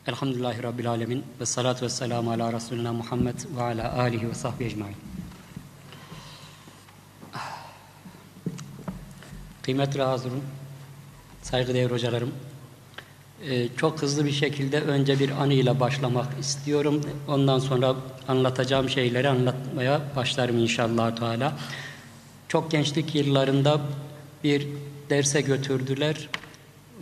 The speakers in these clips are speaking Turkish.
Elhamdülillahi Rabbil Alemin ve salatu ve selamu ala Resulina Muhammed ve ala alihi ve sahbihi ecmaîn. Kıymetli hazırın, saygıdeğer hocalarım, çok hızlı bir şekilde önce bir anıyla başlamak istiyorum. Ondan sonra anlatacağım şeyleri anlatmaya başlarım inşallah Teala. Çok gençlik yıllarında bir derse götürdüler.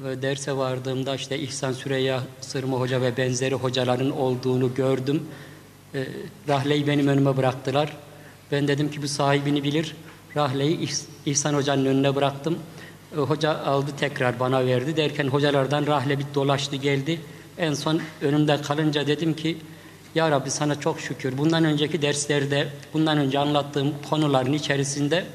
Ve derse vardığımda işte İhsan Süreyya Sırmı Hoca ve benzeri hocaların olduğunu gördüm. Rahleyi benim önüme bıraktılar. Ben dedim ki bu sahibini bilir. Rahleyi İhsan Hoca'nın önüne bıraktım. Hoca aldı tekrar bana verdi derken hocalardan rahle bir dolaştı geldi. En son önümde kalınca dedim ki ya Rabbi sana çok şükür. Bundan önceki derslerde, bundan önce anlattığım konuların içerisinde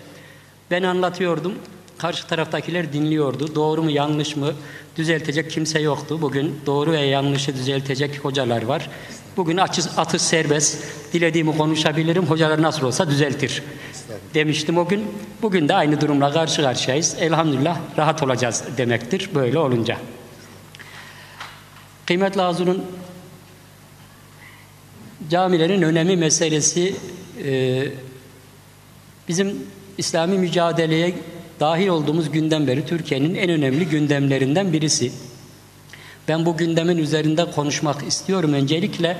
ben anlatıyordum. Karşı taraftakiler dinliyordu. Doğru mu yanlış mı düzeltecek kimse yoktu. Bugün doğru ve yanlışı düzeltecek hocalar var. Bugün atış serbest. Dilediğimi konuşabilirim. Hocalar nasıl olsa düzeltir demiştim o gün. Bugün de aynı durumla karşı karşıyayız. Elhamdülillah rahat olacağız demektir böyle olunca. Kıymetli hazırın, camilerin önemi meselesi bizim İslami mücadeleye dahil olduğumuz günden beri Türkiye'nin en önemli gündemlerinden birisi. Ben bu gündemin üzerinde konuşmak istiyorum. Öncelikle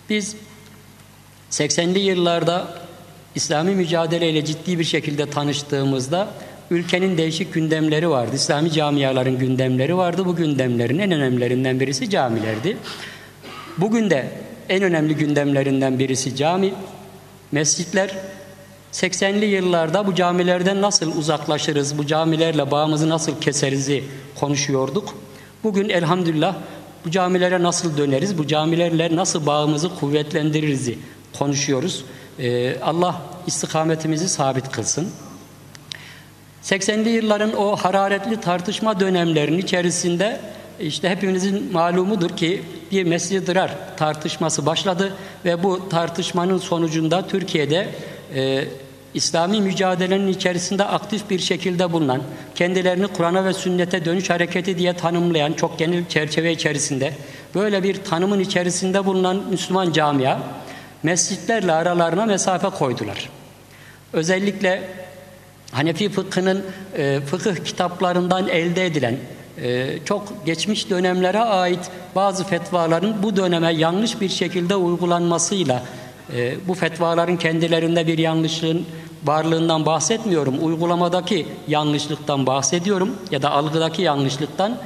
biz 80'li yıllarda İslami mücadeleyle ciddi bir şekilde tanıştığımızda ülkenin değişik gündemleri vardı. İslami camiaların gündemleri vardı. Bu gündemlerin en önemlilerinden birisi camilerdi. Bugün de en önemli gündemlerinden birisi cami, mescitler. 80'li yıllarda bu camilerden nasıl uzaklaşırız, bu camilerle bağımızı nasıl keseriz'i konuşuyorduk. Bugün elhamdülillah bu camilere nasıl döneriz, bu camilerle nasıl bağımızı kuvvetlendiriz'i konuşuyoruz. Allah istikametimizi sabit kılsın. 80'li yılların o hararetli tartışma dönemlerinin içerisinde işte hepimizin malumudur ki bir Mescid-i Dırar tartışması başladı ve bu tartışmanın sonucunda Türkiye'de İslami mücadelenin içerisinde aktif bir şekilde bulunan, kendilerini Kur'an'a ve sünnete dönüş hareketi diye tanımlayan çok genel çerçeve içerisinde böyle bir tanımın içerisinde bulunan Müslüman camia mescitlerle aralarına mesafe koydular. Özellikle Hanefi fıkhının fıkıh kitaplarından elde edilen çok geçmiş dönemlere ait bazı fetvaların bu döneme yanlış bir şekilde uygulanmasıyla bu fetvaların kendilerinde bir yanlışlığın varlığından bahsetmiyorum. Uygulamadaki yanlışlıktan bahsediyorum ya da algıdaki yanlışlıktan.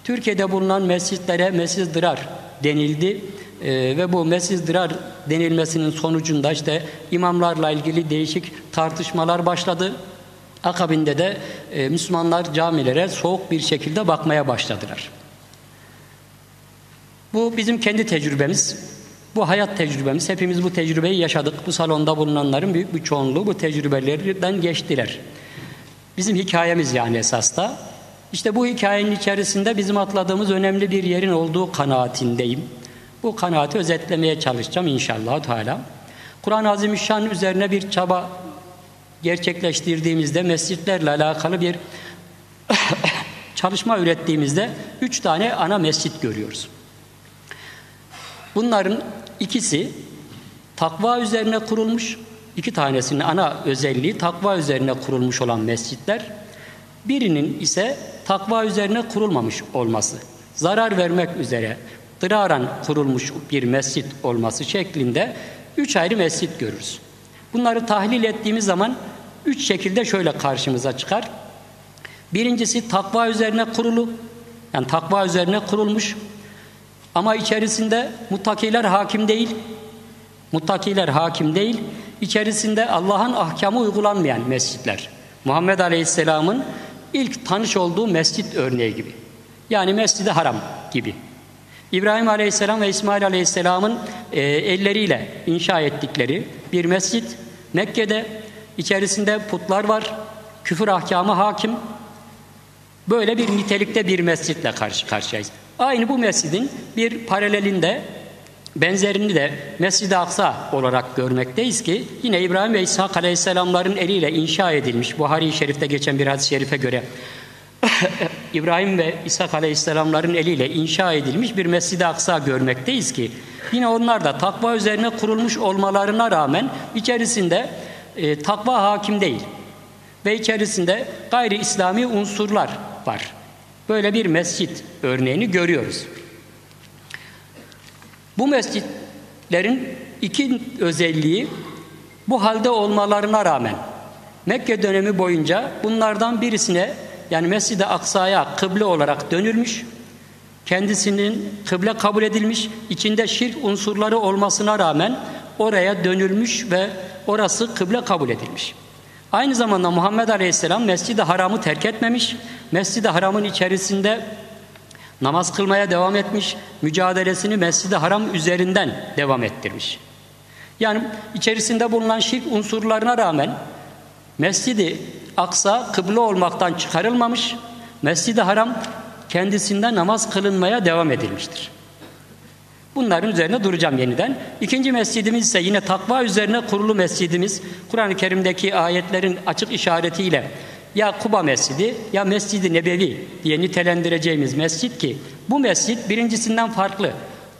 Türkiye'de bulunan mescitlere Mescid-i Dırar denildi ve bu Mescid-i Dırar denilmesinin sonucunda işte imamlarla ilgili değişik tartışmalar başladı. Akabinde de Müslümanlar camilere soğuk bir şekilde bakmaya başladılar. Bu bizim kendi tecrübemiz. Bu hayat tecrübemiz. Hepimiz bu tecrübeyi yaşadık. Bu salonda bulunanların büyük bir çoğunluğu bu tecrübelerden geçtiler. Bizim hikayemiz yani esasda. İşte bu hikayenin içerisinde bizim atladığımız önemli bir yerin olduğu kanaatindeyim. Bu kanaati özetlemeye çalışacağım inşallah Teala. Kur'an-ı Azimüşşan üzerine bir çaba gerçekleştirdiğimizde, mescitlerle alakalı bir çalışma ürettiğimizde 3 tane ana mescit görüyoruz. Bunların ikisi takva üzerine kurulmuş, 2 tanesinin ana özelliği takva üzerine kurulmuş olan mescitler. Birinin ise takva üzerine kurulmamış olması, zarar vermek üzere dıraran kurulmuş bir mescit olması şeklinde 3 ayrı mescit görürüz. Bunları tahlil ettiğimiz zaman 3 şekilde şöyle karşımıza çıkar. Birincisi takva üzerine kurulu, yani takva üzerine kurulmuş ama içerisinde muttakiler hakim değil. Muttakiler hakim değil. İçerisinde Allah'ın ahkamı uygulanmayan mescitler. Muhammed Aleyhisselam'ın ilk tanış olduğu mescit örneği gibi. Yani Mescid-i Haram gibi. İbrahim Aleyhisselam ve İsmail Aleyhisselam'ın elleriyle inşa ettikleri bir mescit. Mekke'de içerisinde putlar var. Küfür ahkamı hakim. Böyle bir nitelikte bir mescitle karşı karşıyayız. Aynı bu mescidin bir paralelinde, benzerini de Mescid-i Aksa olarak görmekteyiz ki yine İbrahim ve İshak Aleyhisselamların eliyle inşa edilmiş, Buhari-i Şerif'te geçen bir hadis-i şerife göre İbrahim ve İshak Aleyhisselamların eliyle inşa edilmiş bir Mescid-i Aksa görmekteyiz ki yine onlar da takva üzerine kurulmuş olmalarına rağmen içerisinde takva hakim değil ve içerisinde gayri İslami unsurlar var. Böyle bir mescit örneğini görüyoruz. Bu mescitlerin iki özelliği bu halde olmalarına rağmen Mekke dönemi boyunca bunlardan birisine, yani Mescid-i Aksa'ya kıble olarak dönülmüş, kendisinin kıble kabul edilmiş, içinde şirk unsurları olmasına rağmen oraya dönülmüş ve orası kıble kabul edilmiş. Aynı zamanda Muhammed Aleyhisselam Mescid-i Haram'ı terk etmemiş, Mescid-i Haram'ın içerisinde namaz kılmaya devam etmiş, mücadelesini Mescid-i Haram üzerinden devam ettirmiş. Yani içerisinde bulunan şirk unsurlarına rağmen Mescid-i Aksa kıble olmaktan çıkarılmamış, Mescid-i Haram kendisinde namaz kılınmaya devam edilmiştir. Bunların üzerine duracağım yeniden. İkinci mescidimiz ise yine takva üzerine kurulu mescidimiz. Kur'an-ı Kerim'deki ayetlerin açık işaretiyle ya Kuba Mescidi ya Mescid-i Nebevi diye nitelendireceğimiz mescit ki bu mescit birincisinden farklı.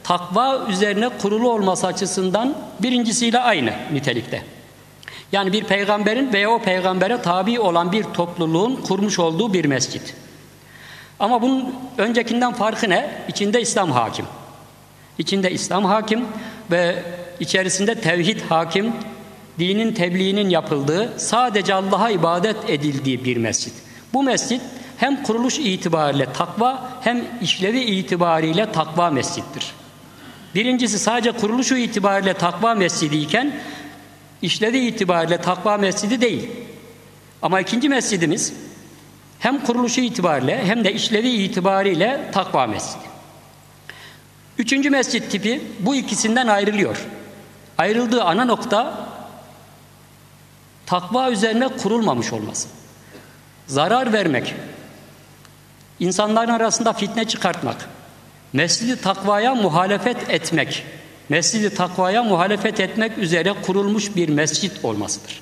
Takva üzerine kurulu olması açısından birincisiyle aynı nitelikte. Yani bir peygamberin veya o peygambere tabi olan bir topluluğun kurmuş olduğu bir mescit. Ama bunun öncekinden farkı ne? İçinde İslam hakim. İçinde İslam hakim ve içerisinde tevhid hakim, dinin tebliğinin yapıldığı, sadece Allah'a ibadet edildiği bir mescit. Bu mescit hem kuruluş itibariyle takva hem işlevi itibariyle takva mescittir. Birincisi sadece kuruluşu itibariyle takva mescidiyken işlevi itibariyle takva mescidi değil. Ama ikinci mescidimiz hem kuruluşu itibariyle hem de işlevi itibariyle takva mescidi. Üçüncü mescit tipi bu ikisinden ayrılıyor. Ayrıldığı ana nokta takva üzerine kurulmamış olması. Zarar vermek, insanların arasında fitne çıkartmak, mescid-i takvaya muhalefet etmek, mescid-i takvaya muhalefet etmek üzere kurulmuş bir mescit olmasıdır.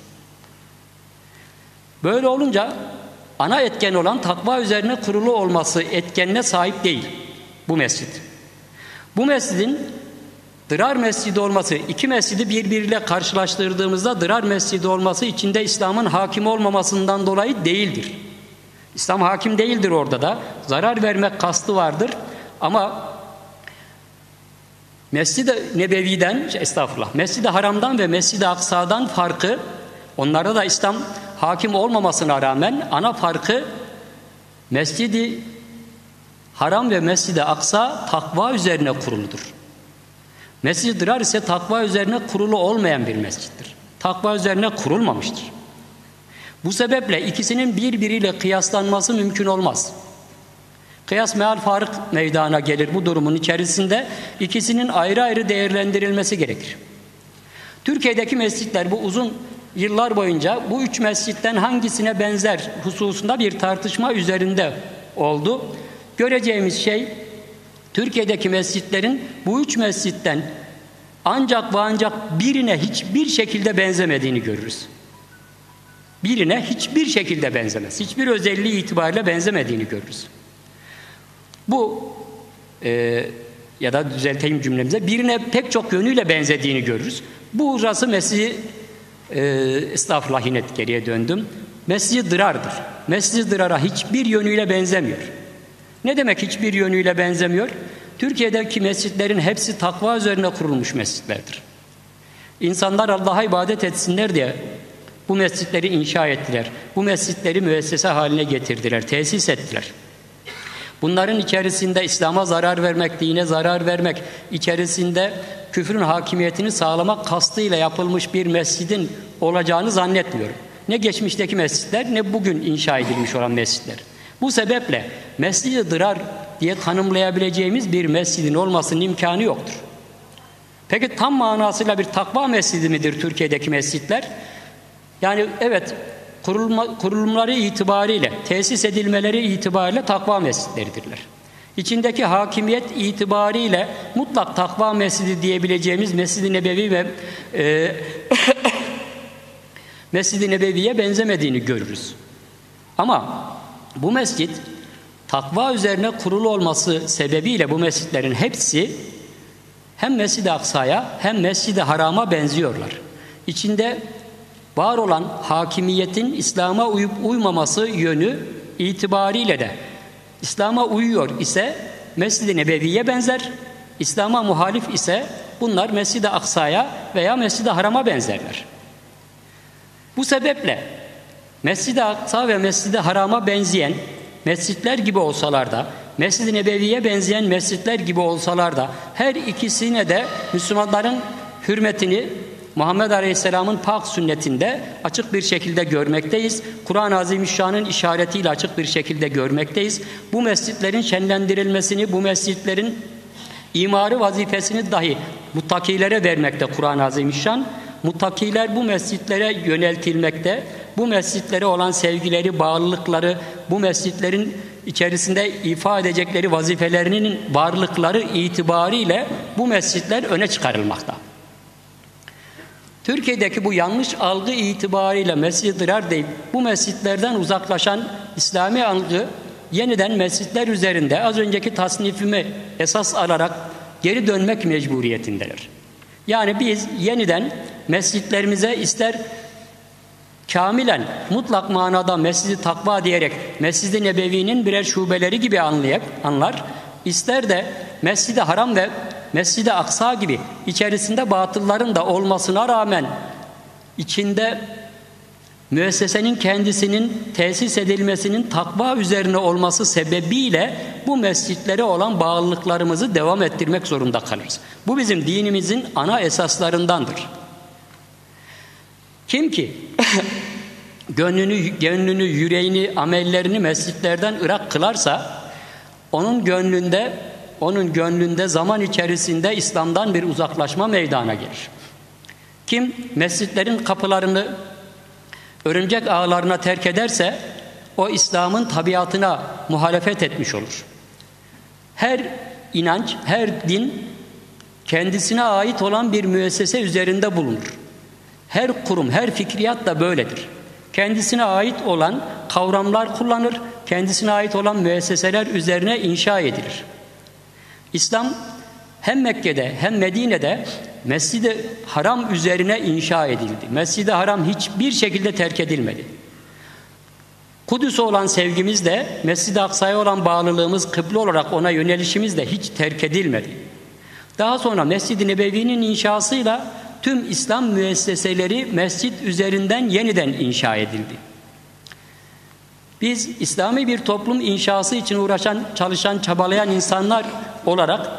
Böyle olunca ana etken olan takva üzerine kurulu olması etkenine sahip değil bu mescid. Bu mescidin Dırar Mescidi olması, iki mescidi birbiriyle karşılaştırdığımızda Dırar Mescidi olması içinde İslam'ın hakim olmamasından dolayı değildir. İslam hakim değildir orada da. Zarar vermek kastı vardır. Ama Mescid-i Nebevi'den, Mescid-i Haram'dan ve Mescid-i Aksa'dan farkı, onlarda da İslam hakim olmamasına rağmen ana farkı Mescid-i Haram ve Mescid-i Aksa takva üzerine kuruludur. Mescid-i Dırar ise takva üzerine kurulu olmayan bir mescittir. Takva üzerine kurulmamıştır. Bu sebeple ikisinin birbiriyle kıyaslanması mümkün olmaz. Kıyas meal farık meydana gelir bu durumun içerisinde. İkisinin ayrı ayrı değerlendirilmesi gerekir. Türkiye'deki mescitler bu uzun yıllar boyunca bu üç mescitten hangisine benzer hususunda bir tartışma üzerinde oldu. Göreceğimiz şey Türkiye'deki mescitlerin bu üç mescitten ancak ve ancak birine hiçbir şekilde benzemediğini görürüz. Birine hiçbir şekilde benzemez. Hiçbir özelliği itibariyle benzemediğini görürüz. Bu ya da düzelteyim cümlemize, birine pek çok yönüyle benzediğini görürüz. Burası Mescid-i estağfurullah, yine geriye döndüm. Mescid-i Dırar'dır. Mescid-i Dırar'a hiçbir yönüyle benzemiyor. Ne demek hiçbir yönüyle benzemiyor? Türkiye'deki mescitlerin hepsi takva üzerine kurulmuş mescitlerdir. İnsanlar Allah'a ibadet etsinler diye bu mescitleri inşa ettiler. Bu mescitleri müessese haline getirdiler, tesis ettiler. Bunların içerisinde İslam'a zarar vermek, dine zarar vermek, içerisinde küfrün hakimiyetini sağlamak kastıyla yapılmış bir mescidin olacağını zannetmiyorum. Ne geçmişteki mescitler ne bugün inşa edilmiş olan mescitler. Bu sebeple Mescid-i Dırar diye tanımlayabileceğimiz bir mescidin olmasının imkanı yoktur. Peki tam manasıyla bir takva mescidi midir Türkiye'deki mescitler? Yani evet, kurulumları itibariyle, tesis edilmeleri itibariyle takva mescitleridirler. İçindeki hakimiyet itibariyle mutlak takva mescidi diyebileceğimiz Mescid-i Nebevi ve Mescid-i Nebevi'ye benzemediğini görürüz. Ama bu mescit takva üzerine kurulu olması sebebiyle bu mescitlerin hepsi hem Mescid-i Aksa'ya hem Mescid-i Haram'a benziyorlar. İçinde var olan hakimiyetin İslam'a uyup uymaması yönü itibariyle de İslam'a uyuyor ise Mescid-i Nebevi'ye benzer, İslam'a muhalif ise bunlar Mescid-i Aksa'ya veya Mescid-i Haram'a benzerler. Bu sebeple Mescid-i Aksa ve Mescid-i Haram'a benzeyen mescitler gibi olsalar da, Mescid-i Nebevi'ye benzeyen mescitler gibi olsalar da her ikisine de Müslümanların hürmetini Muhammed Aleyhisselam'ın pak sünnetinde açık bir şekilde görmekteyiz. Kur'an-ı Azimüşşan'ın işaretiyle açık bir şekilde görmekteyiz. Bu mescitlerin şenlendirilmesini, bu mescitlerin imarı vazifesini dahi muttakilere vermekte Kur'an-ı Azimüşşan. Muttakiler bu mescitlere yöneltilmekte, bu mescitlere olan sevgileri, bağlılıkları, bu mescitlerin içerisinde ifade edecekleri vazifelerinin varlıkları itibariyle bu mescitler öne çıkarılmakta. Türkiye'deki bu yanlış algı itibariyle Mescid-i Dırar deyip bu mescitlerden uzaklaşan İslami algı yeniden mescitler üzerinde az önceki tasnifimi esas alarak geri dönmek mecburiyetindeler. Yani biz yeniden mescitlerimize ister kamilen mutlak manada Mescid-i Takva diyerek Mescid-i Nebevi'nin birer şubeleri gibi anlar, ister de Mescid-i Haram ve Mescid-i Aksa gibi içerisinde batılların da olmasına rağmen içinde müessesenin kendisinin tesis edilmesinin takva üzerine olması sebebiyle bu mescitlere olan bağlılıklarımızı devam ettirmek zorunda kalırız. Bu bizim dinimizin ana esaslarındandır. Kim ki gönlünü, yüreğini, amellerini mescitlerden ırak kılarsa onun gönlünde zaman içerisinde İslam'dan bir uzaklaşma meydana gelir. Kim mescitlerin kapılarını örümcek ağlarına terk ederse o İslam'ın tabiatına muhalefet etmiş olur. Her inanç, her din kendisine ait olan bir müessese üzerinde bulunur. Her kurum, her fikriyat da böyledir. Kendisine ait olan kavramlar kullanır, kendisine ait olan müesseseler üzerine inşa edilir. İslam hem Mekke'de hem Medine'de Mescid-i Haram üzerine inşa edildi. Mescid-i Haram hiçbir şekilde terk edilmedi. Kudüs'e olan sevgimiz de, Mescid-i Aksa'ya olan bağlılığımız, kıble olarak ona yönelişimiz de hiç terk edilmedi. Daha sonra Mescid-i Nebevi'nin inşasıyla tüm İslam müesseseleri mescit üzerinden yeniden inşa edildi. Biz İslami bir toplum inşası için uğraşan, çalışan, çabalayan insanlar olarak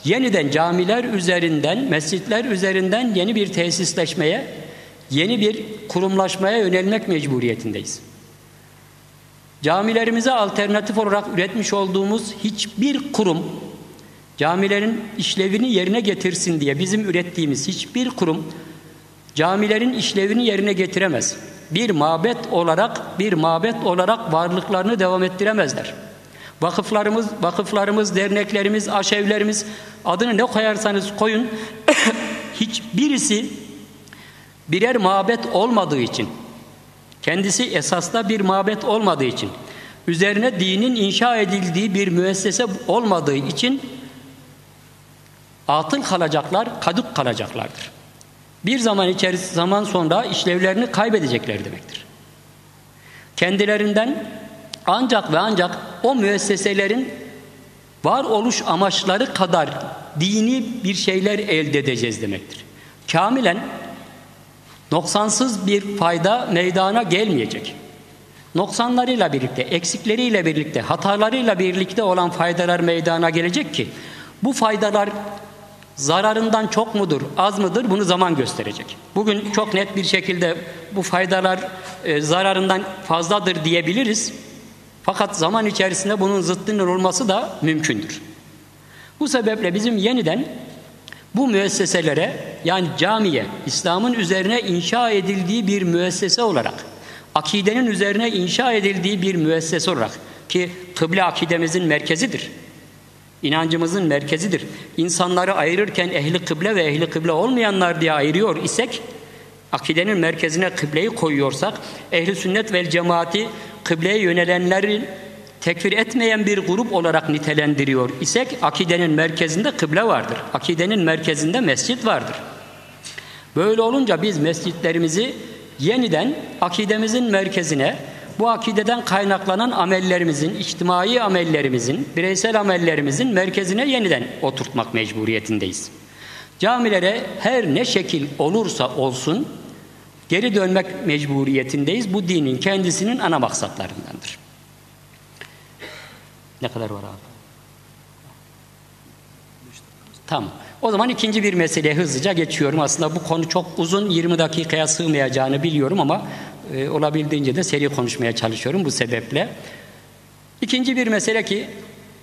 yeniden camiler üzerinden, mescitler üzerinden yeni bir tesisleşmeye, yeni bir kurumlaşmaya yönelmek mecburiyetindeyiz. Camilerimize alternatif olarak üretmiş olduğumuz hiçbir kurum, camilerin işlevini yerine getirsin diye bizim ürettiğimiz hiçbir kurum camilerin işlevini yerine getiremez. Bir mabet olarak varlıklarını devam ettiremezler. Vakıflarımız, derneklerimiz, aşevlerimiz, adını ne koyarsanız koyun, hiçbirisi birer mabet olmadığı için, kendisi esasda bir mabet olmadığı için, üzerine dinin inşa edildiği bir müessese olmadığı için atıl kalacaklar, kaduk kalacaklardır. Bir zaman sonra işlevlerini kaybedecekler demektir. Kendilerinden ancak ve ancak o müesseselerin varoluş amaçları kadar dini bir şeyler elde edeceğiz demektir. Kamilen noksansız bir fayda meydana gelmeyecek. Noksanlarıyla birlikte, eksikleriyle birlikte, hatalarıyla birlikte olan faydalar meydana gelecek ki bu faydalar zararından çok mudur, az mıdır bunu zaman gösterecek. Bugün çok net bir şekilde bu faydalar zararından fazladır diyebiliriz. Fakat zaman içerisinde bunun zıttının olması da mümkündür. Bu sebeple bizim yeniden bu müesseselere, yani camiye, İslam'ın üzerine inşa edildiği bir müessese olarak, akidenin üzerine inşa edildiği bir müessese olarak ki kıble akidemizin merkezidir. İnancımızın merkezidir. İnsanları ayırırken ehli kıble ve ehli kıble olmayanlar diye ayırıyor isek, akidenin merkezine kıbleyi koyuyorsak, ehli sünnet vel cemaati kıbleye yönelenlerin tekfir etmeyen bir grup olarak nitelendiriyor isek akidenin merkezinde kıble vardır. Akidenin merkezinde mescit vardır. Böyle olunca biz mescitlerimizi yeniden akidemizin merkezine, bu akideden kaynaklanan amellerimizin, içtimai amellerimizin, bireysel amellerimizin merkezine yeniden oturtmak mecburiyetindeyiz. Camilere her ne şekil olursa olsun geri dönmek mecburiyetindeyiz. Bu dinin kendisinin ana maksatlarındandır. Ne kadar var abi? Tamam. O zaman ikinci bir meseleye hızlıca geçiyorum. Aslında bu konu çok uzun, 20 dakikaya sığmayacağını biliyorum ama olabildiğince de seri konuşmaya çalışıyorum bu sebeple. İkinci bir mesele ki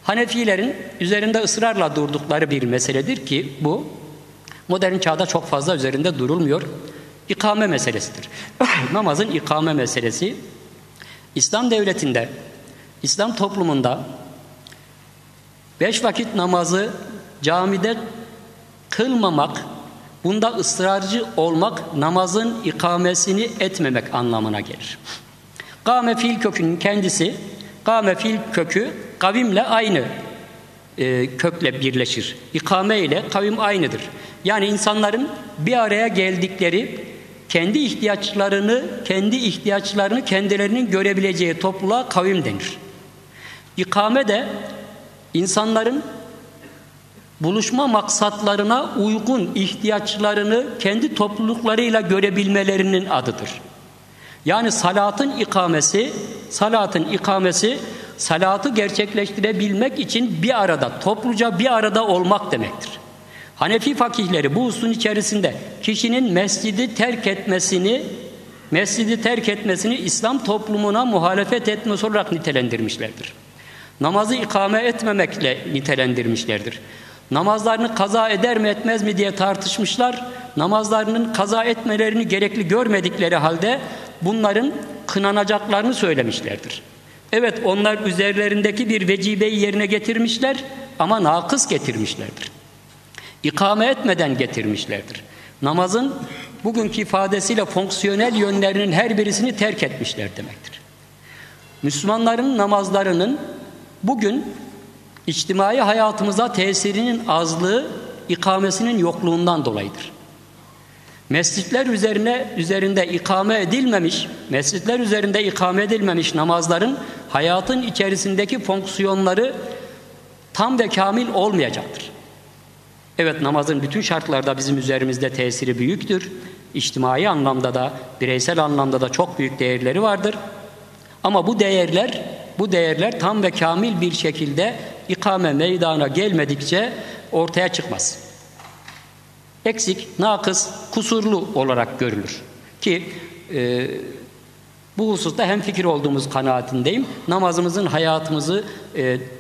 Hanefilerin üzerinde ısrarla durdukları bir meseledir ki bu modern çağda çok fazla üzerinde durulmuyor. İkame meselesidir. Namazın ikame meselesi İslam devletinde, İslam toplumunda 5 vakit namazı camide kılmamak, bunda ısrarcı olmak namazın ikamesini etmemek anlamına gelir. Kâme fiil kökünün kendisi, kâme fiil kökü kavimle aynı kökle birleşir. İkame ile kavim aynıdır. Yani insanların bir araya geldikleri kendi ihtiyaçlarını kendilerinin görebileceği topluluğa kavim denir. İkame de insanların buluşma maksatlarına uygun ihtiyaçlarını kendi topluluklarıyla görebilmelerinin adıdır. Yani salatın ikamesi salatı gerçekleştirebilmek için bir arada, topluca bir arada olmak demektir. Hanefi fakihleri bu hususun içerisinde kişinin mescidi terk etmesini İslam toplumuna muhalefet etmesi olarak nitelendirmişlerdir. Namazı ikame etmemekle nitelendirmişlerdir. Namazlarını kaza eder mi etmez mi diye tartışmışlar. Namazlarının kaza etmelerini gerekli görmedikleri halde bunların kınanacaklarını söylemişlerdir. Evet, onlar üzerlerindeki bir vecibeyi yerine getirmişler ama nakıs getirmişlerdir. İkame etmeden getirmişlerdir. Namazın bugünkü ifadesiyle fonksiyonel yönlerinin her birisini terk etmişler demektir. Müslümanların namazlarının bugün içtimai hayatımıza tesirinin azlığı ikamesinin yokluğundan dolayıdır. Mescitler üzerinde ikame edilmemiş namazların hayatın içerisindeki fonksiyonları tam ve kamil olmayacaktır. Evet, namazın bütün şartlarda bizim üzerimizde tesiri büyüktür. İçtimai anlamda da, bireysel anlamda da çok büyük değerleri vardır. Ama bu değerler tam ve kamil bir şekilde ikame meydana gelmedikçe ortaya çıkmaz. Eksik, nakıs, kusurlu olarak görülür. Ki bu hususta hemfikir olduğumuz kanaatindeyim. Namazımızın hayatımızı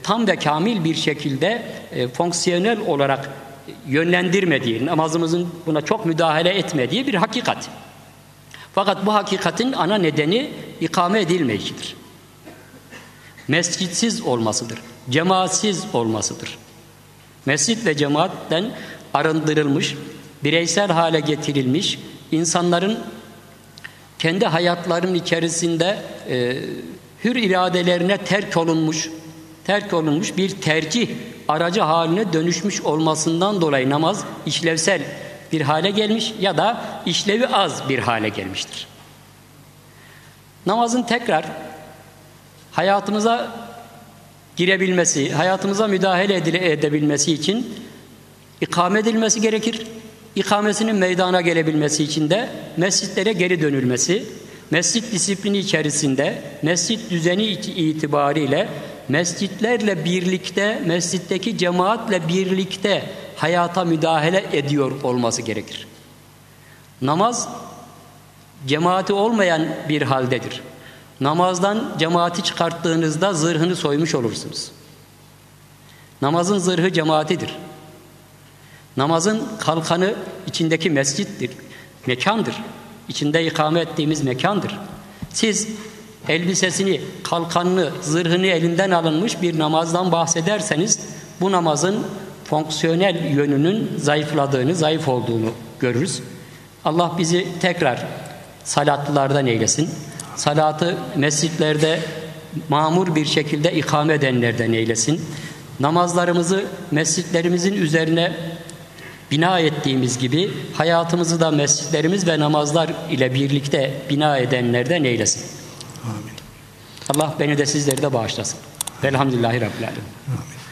tam ve kamil bir şekilde fonksiyonel olarak yönlendirmediği, namazımızın buna çok müdahale etmediği bir hakikat. Fakat bu hakikatin ana nedeni ikame edilmeyişidir. Mescitsiz olmasıdır. Cemaatsiz olmasıdır. Mescit ve cemaatten arındırılmış, bireysel hale getirilmiş, insanların kendi hayatlarının içerisinde hür iradelerine terk olunmuş bir tercih aracı haline dönüşmüş olmasından dolayı namaz işlevsel bir hale gelmiş ya da işlevi az bir hale gelmiştir. Namazın tekrar hayatımıza girebilmesi, hayatımıza müdahale edebilmesi için ikame edilmesi gerekir. İkamesinin meydana gelebilmesi için de mescitlere geri dönülmesi, mescit disiplini içerisinde, mescit düzeni itibariyle mescitlerle birlikte, mescitteki cemaatle birlikte hayata müdahale ediyor olması gerekir. Namaz cemaati olmayan bir haldedir. Namazdan cemaati çıkarttığınızda zırhını soymuş olursunuz. Namazın zırhı cemaatidir. Namazın kalkanı içindeki mescittir, mekandır. İçinde ikame ettiğimiz mekandır. Siz elbisesini, kalkanını, zırhını elinden alınmış bir namazdan bahsederseniz bu namazın fonksiyonel yönünün zayıf olduğunu görürüz. Allah bizi tekrar salatlılardan eylesin. Salatı mescitlerde mamur bir şekilde ikame edenlerden eylesin. Namazlarımızı mescitlerimizin üzerine bina ettiğimiz gibi hayatımızı da mescitlerimiz ve namazlar ile birlikte bina edenlerden eylesin. Amin. Allah beni de sizleri de bağışlasın. Velhamdülillahi Rabbil Alemin. Amin.